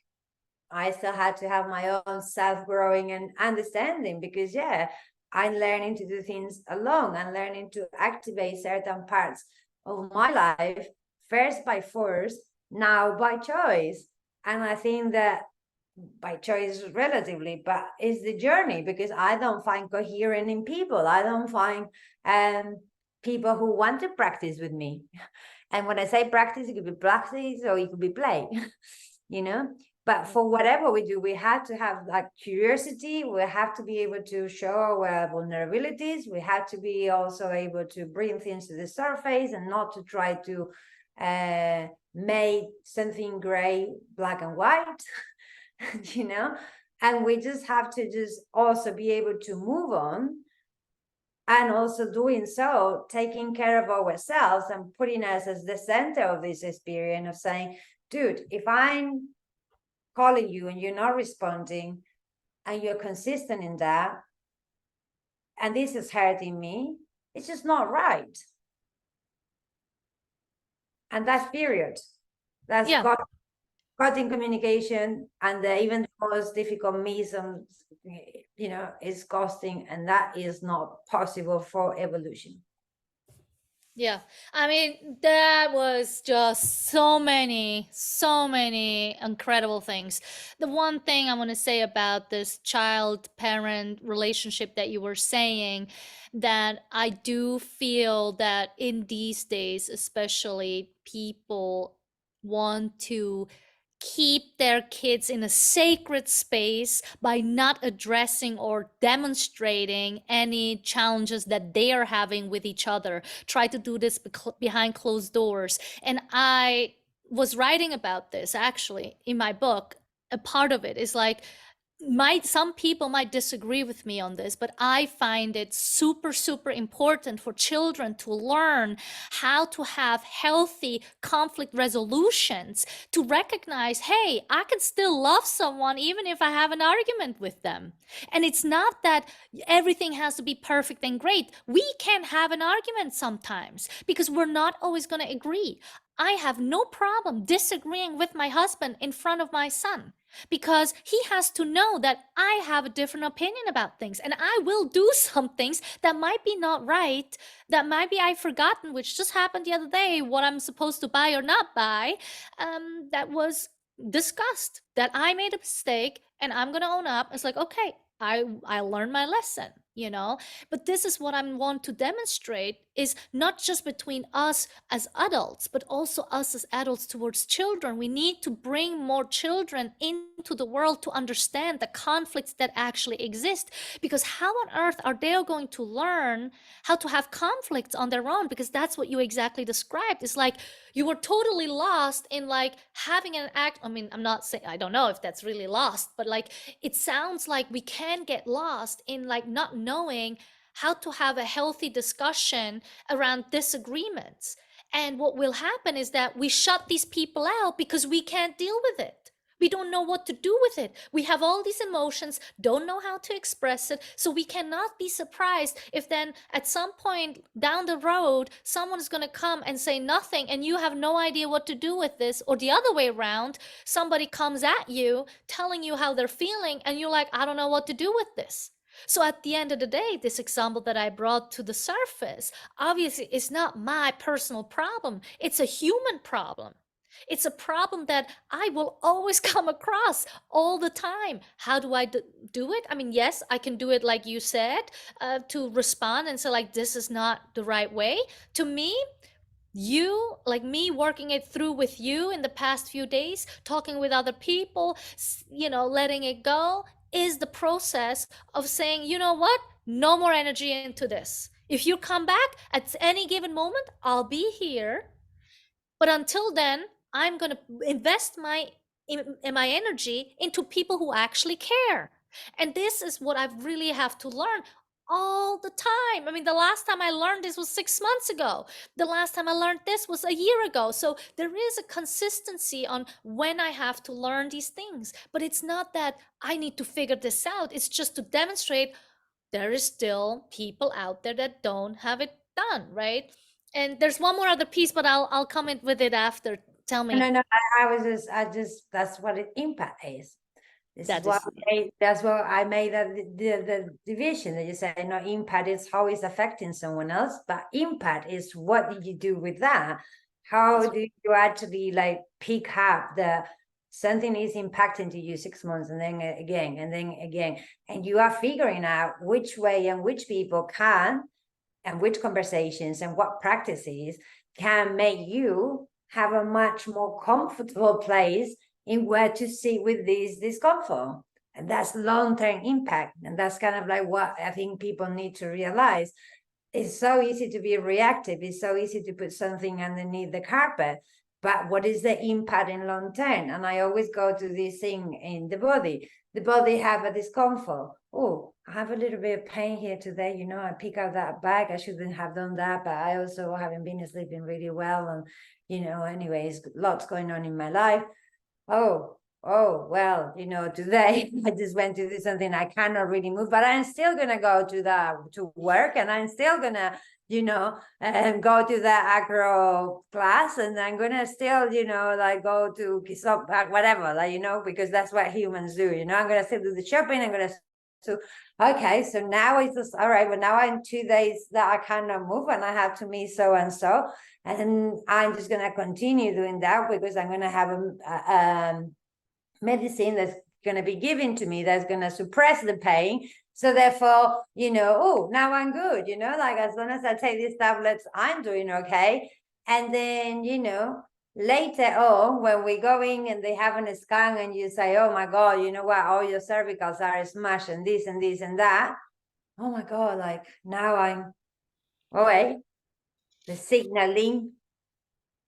I still had to have my own self-growing and understanding, because yeah, I'm learning to do things alone. I'm learning to activate certain parts of my life, first by force, now by choice. And I think that by choice relatively, but it's the journey, because I don't find coherent in people. I don't find people who want to practice with me. And when I say practice, it could be practice or it could be play, But for whatever we do, we have to have like curiosity. We have to be able to show our vulnerabilities. We have to be also able to bring things to the surface and not to try to make something gray, black and white, And we just have to just also be able to move on. And also doing so, taking care of ourselves and putting us as the center of this experience of saying, dude, if I'm calling you and you're not responding and you're consistent in that, and this is hurting me, it's just not right. And that's period. That's got in communication, and even the most difficult mechanisms, is costing, and that is not possible for evolution. Yeah, I mean, that was just so many incredible things. The one thing I want to say about this child-parent relationship that you were saying, that I do feel that in these days, especially, people want to keep their kids in a sacred space by not addressing or demonstrating any challenges that they are having with each other. Try to do this behind closed doors. And I was writing about this actually in my book. A part of it is like, some people might disagree with me on this, but I find it super important for children to learn how to have healthy conflict resolutions, to recognize, hey, I can still love someone even if I have an argument with them. And it's not that everything has to be perfect and great. We can have an argument sometimes because we're not always going to agree. I have no problem disagreeing with my husband in front of my son, because he has to know that I have a different opinion about things, and I will do some things that might be not right, that might be I've forgotten, which just happened the other day, what I'm supposed to buy or not buy, that was discussed, that I made a mistake and I'm going to own up. It's like, okay, I learned my lesson. you know. But this is what I want to demonstrate, is not just between us as adults, but also us as adults towards children. We need to bring more children into the world to understand the conflicts that actually exist, because how on earth are they going to learn how to have conflicts on their own? Because that's what you exactly described. It's like you were totally lost in like having an act. I mean, I'm not saying, I don't know if that's really lost, but like it sounds like we can get lost in like not knowing how to have a healthy discussion around disagreements. And what will happen is that we shut these people out because we can't deal with it. We don't know what to do with it. We have all these emotions, don't know how to express it. So we cannot be surprised if then at some point down the road, someone's going to come and say nothing and you have no idea what to do with this. Or the other way around, somebody comes at you telling you how they're feeling and you're like, I don't know what to do with this. So at the end of the day, this example that I brought to the surface, obviously is not my personal problem. It's a human problem. It's a problem that I will always come across all the time. How do I do it? I mean, yes, I can do it like you said, to respond and say like, this is not the right way. To me, you, like me, working it through with you in the past few days, talking with other people, you know, letting it go, is the process of saying, you know what, no more energy into this. If you come back at any given moment, I'll be here, but until then, I'm going to invest my energy into people who actually care. And this is what I really have to learn all the time. I mean, the last time I learned this was 6 months ago. The last time I learned this was a year ago. So there is a consistency on when I have to learn these things. But it's not that I need to figure this out. It's just to demonstrate there is still people out there that don't have it done, right? And there's one more other piece, but I'll comment with it after. Tell me. No, I just, that's what impact is. This is That what is, that's what I made the division that you say, no, impact is how it's affecting someone else, but impact is what did you do with that? How do you actually like pick up the something is impacting to you 6 months and then again and then again, and you are figuring out which way and which people can and which conversations and what practices can make you have a much more comfortable place in where to sit with this discomfort. And that's long-term impact. And that's kind of like what I think people need to realize. It's so easy to be reactive. It's so easy to put something underneath the carpet. But what is the impact in long term? And I always go to this thing in the body. The body have a discomfort. Oh, I have a little bit of pain here today. You know, I pick up that bag. I shouldn't have done that, but I also haven't been sleeping really well. And, you know, anyways, lots going on in my life. Oh, well, you know, today I just went to do something I cannot really move, but I'm still gonna go to work, and I'm still gonna, you know, go to the agro class, and I'm gonna still, you know, like go to some whatever, like, you know, because that's what humans do, you know. I'm gonna still do the shopping. I'm gonna so okay, so now it's just all right. But now I'm 2 days that I cannot move, and I have to meet so and so. And I'm just going to continue doing that because I'm going to have a medicine that's going to be given to me that's going to suppress the pain. So therefore, you know, oh, now I'm good, you know, like as long as I take these tablets, I'm doing okay. And then, you know, later on, when we go in and they have a scan and you say, oh my God, you know what, all your cervicals are smashed and this and this and that. Oh my God, like now I'm, oh wait, the signaling.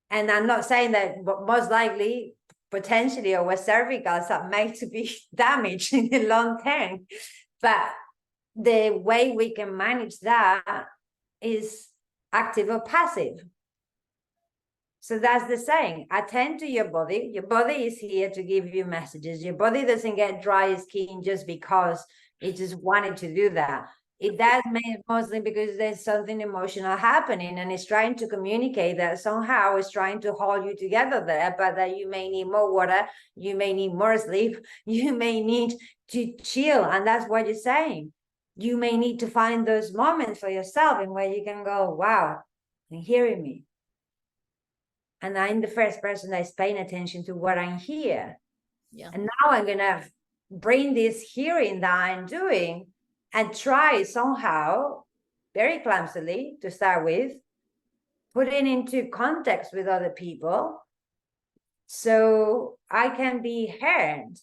And I'm not saying that, but most likely, potentially, our cervicals are made to be damaged in the long term. But the way we can manage that is active or passive. So that's the saying. Attend to your body. Your body is here to give you messages. Your body doesn't get dry skin just because it just wanted to do that. It does mostly because there's something emotional happening, and it's trying to communicate that somehow it's trying to hold you together there, but that you may need more water, you may need more sleep, you may need to chill. And that's what you're saying. You may need to find those moments for yourself in where you can go, wow, you're hearing me. And I'm the first person that's paying attention to what I'm here. yeah. And now I'm going to bring this hearing that I'm doing and try somehow, very clumsily to start with, putting into context with other people so I can be heard.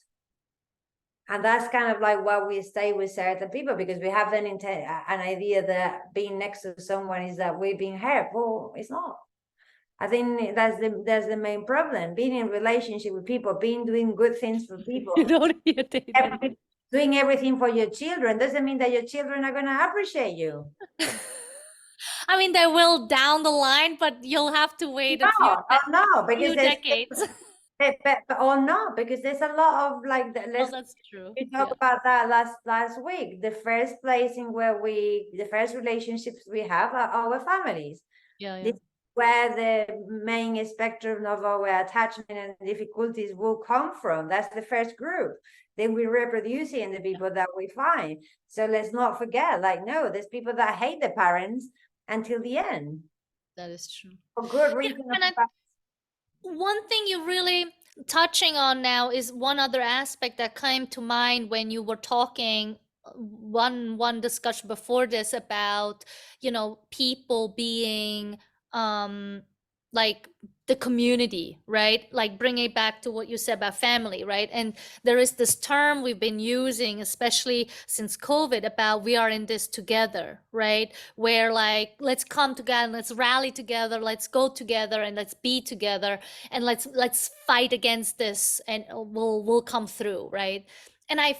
And that's kind of like why we stay with certain people, because we have an idea that being next to someone is that we're being heard. Well, it's not. I think that's the main problem. Being in relationship with people, doing good things for people, You don't irritate me. doing everything for your children doesn't mean that your children are going to appreciate you. I mean, they will down the line, but you'll have to wait a No, oh no, because few decades. oh no, because there's a lot of like Oh, let's that's true. we talked about that last week. The first place in where the first relationships we have are our families. Yeah, yeah. This is where the main spectrum of our attachment and difficulties will come from. That's the first group. Then we reproduce in the people that we find. So let's not forget, like, no, there's people that hate the parents until the end. That is true. For good Yeah, reason. and one thing you really touching on now is one other aspect that came to mind when you were talking one discussion before this about, you know, people being like the community, right? Like bringing it back to what you said about family, right? And there is this term we've been using, especially since COVID, about we are in this together, right? Where like, let's come together, let's rally together, let's go together, and let's be together, and let's fight against this, and we'll come through, right? And I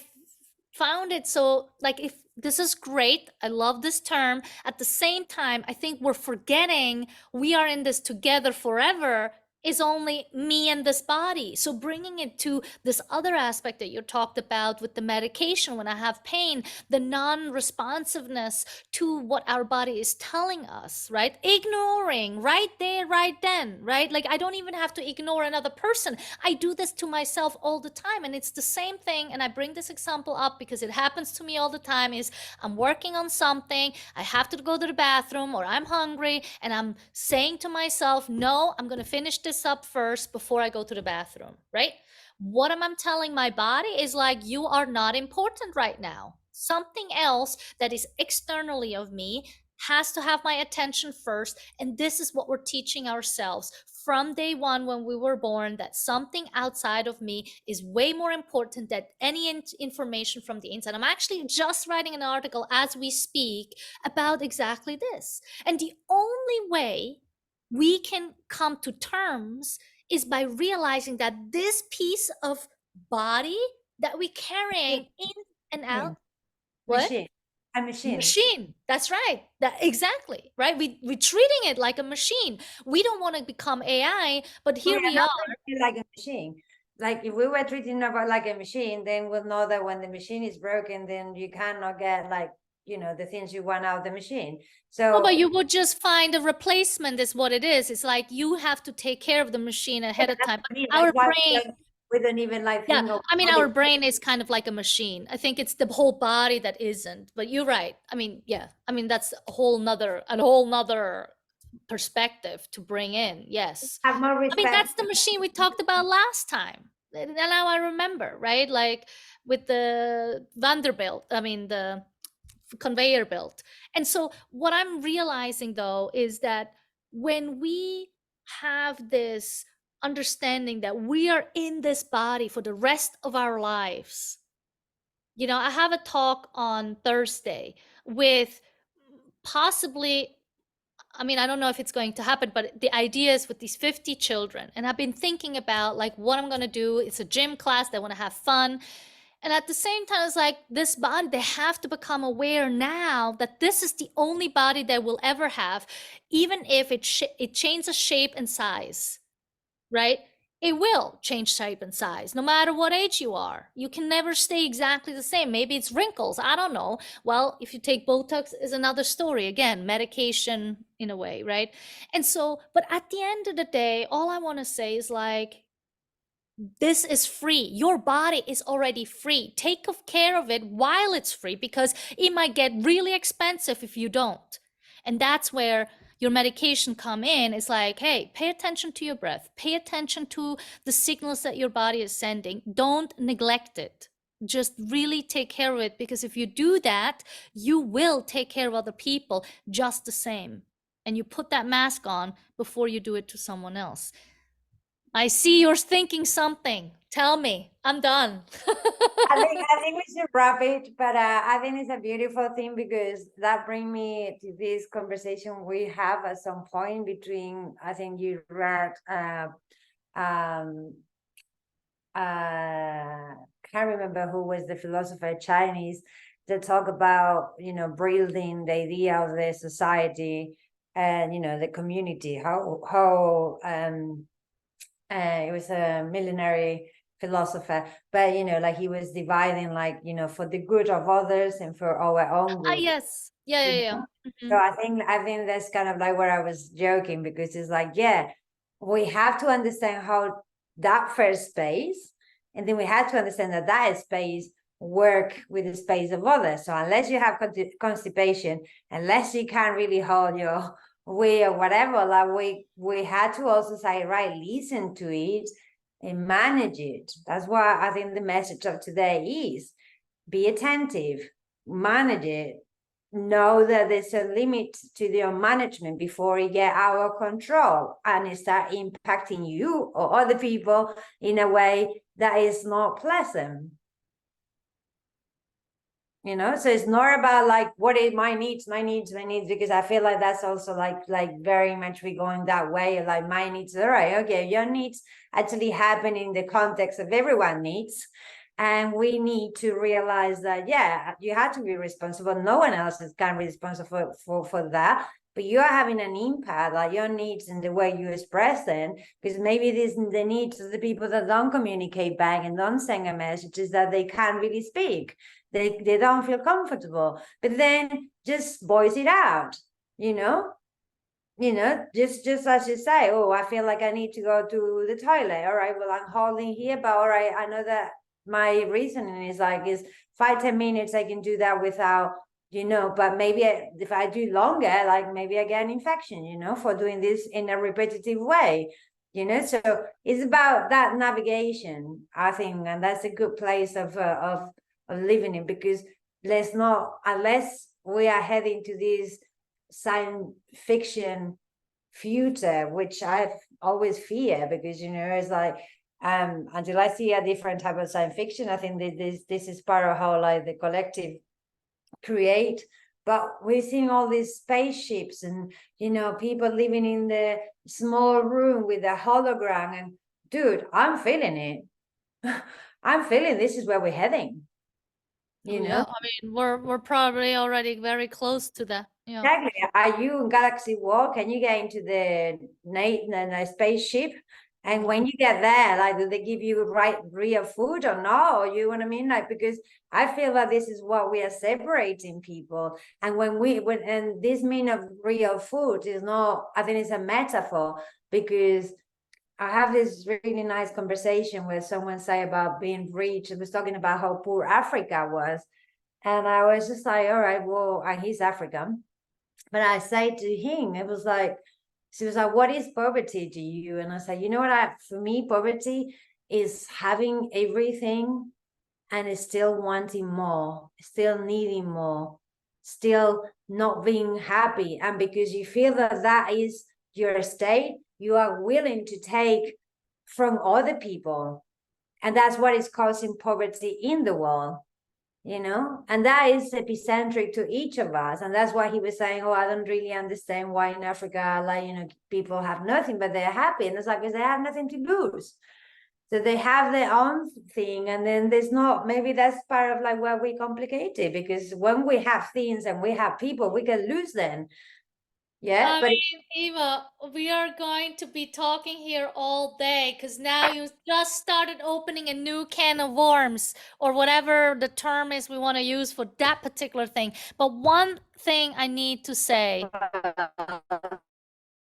found it so like, if this is great, I love this term. At the same time, I think we're forgetting we are in this together forever is only me and this body. So bringing it to this other aspect that you talked about with the medication, when I have pain, the non-responsiveness to what our body is telling us, right? Ignoring right there, right then, right? Like I don't even have to ignore another person. I do this to myself all the time. And it's the same thing. And I bring this example up because it happens to me all the time. Is I'm working on something, I have to go to the bathroom, or I'm hungry, and I'm saying to myself, no, I'm going to finish this up first before I go to the bathroom, right? What am I telling my body is like, you are not important right now. Something else that is externally of me has to have my attention first. And this is what we're teaching ourselves from day one when we were born, that something outside of me is way more important than any information from the inside. I'm actually just writing an article as we speak about exactly this. And the only way we can come to terms is by realizing that this piece of body that we carrying in and out, what? Machine. A machine. Machine. That's right. That exactly right. We're treating it like a machine. We don't want to become AI, but here we are. Like a machine. Like if we were treating it like a machine, then we'll know that when the machine is broken, then you cannot get like, you know, the things you want out of the machine. So No, but you would just find a replacement is what it is. It's like you have to take care of the machine ahead of time. Our brain, we don't even like yeah, think of I mean, our brain is kind of like a machine. I think it's the whole body that isn't, but you're right. I mean, yeah, I mean, that's a whole nother perspective to bring in. Yes. have more I mean, respect. that's the machine we talked about last time. And now I remember, right? Like with the Vanderbilt, I mean, the conveyor belt. And so what I'm realizing though is that when we have this understanding that we are in this body for the rest of our lives, you know, I have a talk on Thursday with possibly, I mean, I don't know if it's going to happen, but the idea is with these 50 children. And I've been thinking about like what I'm going to do. It's a gym class. They want to have fun. And at the same time, it's like this body, they have to become aware now that this is the only body they will ever have, even if it changes shape and size, right? It will change shape and size no matter what age you are. You can never stay exactly the same. Maybe it's wrinkles. I don't know. Well, if you take Botox is another story. Again, medication in a way, right? And so, but at the end of the day, all I want to say is like, this is free. Your body is already free. Take care of it while it's free, because it might get really expensive if you don't. And that's where your medication come in. It's like, hey, pay attention to your breath. Pay attention to the signals that your body is sending. Don't neglect it. just really take care of it, because if you do that, you will take care of other people just the same. And you put that mask on before you do it to someone else. I see you're thinking something. Tell me. I'm done. I think we should wrap it, but I think it's a beautiful thing because that brings me to this conversation we have at some point between, I think you read, can't remember who was the philosopher Chinese that talk about, you know, building the idea of the society and, you know, the community, how it was a millenary philosopher, but you know, like he was dividing, like, you know, for the good of others and for our own good. Yes. Yeah, yeah, yeah. So I think that's kind of like where I was joking, because it's like, yeah, we have to understand how that first space, and then we have to understand that that space work with the space of others. So unless you have constipation, unless you can't really hold your way or whatever, like we had to also say, right, listen to it and manage it. That's why I think the message of today is be attentive, manage it, know that there's a limit to your management before it get out of control and it start impacting you or other people in a way that is not pleasant. You know, so it's not about like what is my needs, because I feel like that's also like very much we going that way, like my needs, all right, okay, your needs actually happen in the context of everyone needs. And we need to realize that, yeah, you have to be responsible. No one else is can be responsible for that. But you are having an impact, like your needs and the way you express them, because maybe it is the needs of the people that don't communicate back and don't send a message is that they can't really speak. They don't feel comfortable. But then just voice it out, you know? Just as you say, oh, I feel like I need to go to the toilet. All right, well, I'm holding here, but all right, I know that my reasoning is 5-10 minutes I can do that without, but maybe if I do longer, like maybe I get an infection, for doing this in a repetitive way. So it's about that navigation, I think, and that's a good place of living in, because unless we are heading to this science fiction future, which I've always fear, because it's like until I see a different type of science fiction, I think this is part of how like the collective create. But we're seeing all these spaceships and people living in the small room with a hologram, and dude, I'm feeling it. I'm feeling this is where we're heading. Yeah, I mean, we're probably already very close to that. Yeah. Exactly. Are you in Galaxy War? Can you get into the spaceship? And when you get there, like, do they give you real food or no? Or you know what I mean? Like, because I feel that this is what we are separating people. And and this mean of real food is not, I think it's a metaphor, because I have this really nice conversation where someone say about being rich. It was talking about how poor Africa was. And I was just like, all right, well, he's African. But I say to him, it was like, she was like, what is poverty to you? And I said, you know what, for me, poverty is having everything and still wanting more, still needing more, still not being happy. And because you feel that that is your state, you are willing to take from other people. And that's what is causing poverty in the world. And that is epicentric to each of us. And that's why he was saying, oh, I don't really understand why in Africa, like, people have nothing, but they're happy. And it's like, because they have nothing to lose. So they have their own thing. And then there's not, maybe that's part of like where we complicate it, because when we have things and we have people, we can lose them. Yeah. I mean, Eva, we are going to be talking here all day, because now you just started opening a new can of worms, or whatever the term is we want to use for that particular thing. But one thing I need to say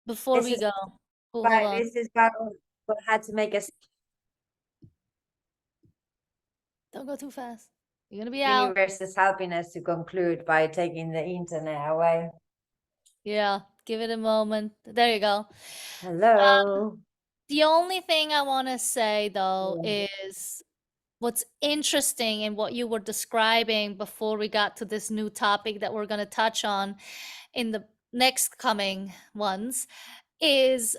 before we go. Oh, hold on. This is about what had to make us. Don't go too fast. You're going to be out. Universe is helping us to conclude by taking the internet away. Yeah, give it a moment. There you go. Hello. The only thing I want to say, though, is what's interesting in what you were describing before we got to this new topic that we're going to touch on in the next coming ones is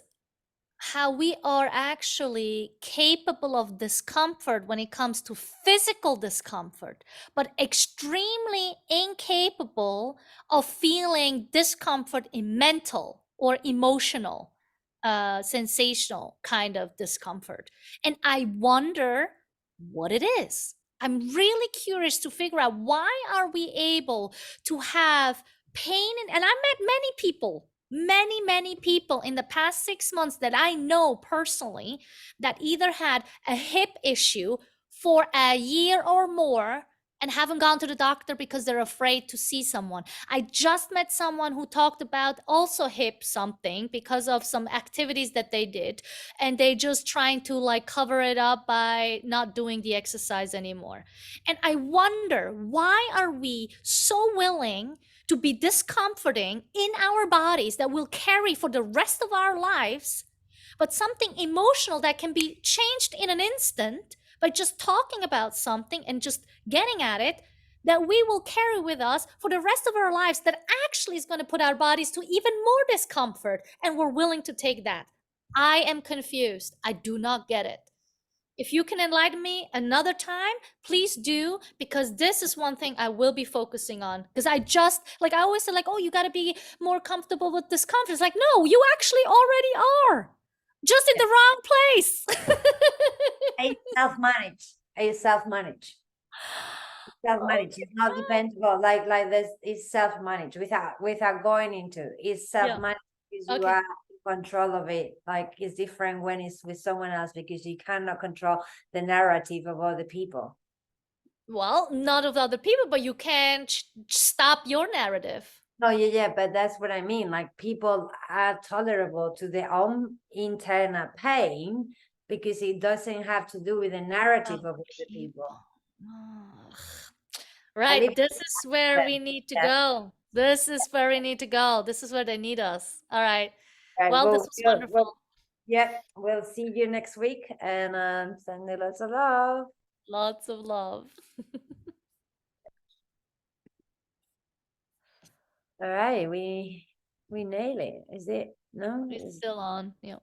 how we are actually capable of discomfort when it comes to physical discomfort, but extremely incapable of feeling discomfort in mental or emotional, sensational kind of discomfort. And I wonder what it is. I'm really curious to figure out, why are we able to have pain? And I met many people in the past 6 months that I know personally that either had a hip issue for a year or more and haven't gone to the doctor because they're afraid to see someone. I just met someone who talked about also hip something because of some activities that they did, and they just trying to like cover it up by not doing the exercise anymore. And I wonder, why are we so willing to be discomforting in our bodies that we'll carry for the rest of our lives, but something emotional that can be changed in an instant by just talking about something and just getting at it, that we will carry with us for the rest of our lives, that actually is going to put our bodies to even more discomfort, and we're willing to take that. I am confused. I do not get it. If you can enlighten me another time, please do, because this is one thing I will be focusing on. Because I just, like, I always say, like, oh, you got to be more comfortable with discomfort. It's like, no, you actually already are, just in the wrong place. I self-manage. I self-manage. Self-manage. It's not dependable. Like this, it's self-managed without going into it's self-managed because you Okay. are in control of it. Like it's different when it's with someone else because you cannot control the narrative of other people. Well, not of other people, but you can stop your narrative. No, yeah, but that's what I mean. Like people are tolerable to their own internal pain because it doesn't have to do with the narrative of other people. Ugh. I Right, live this is where we need to yeah. go. This is where we need to go. This is where they need us. All right. Right, Well, this well, was wonderful. yeah, we'll see you next week and send you lots of love. Lots of love. All right, we nail it. Is it? No? It's still on. Yeah.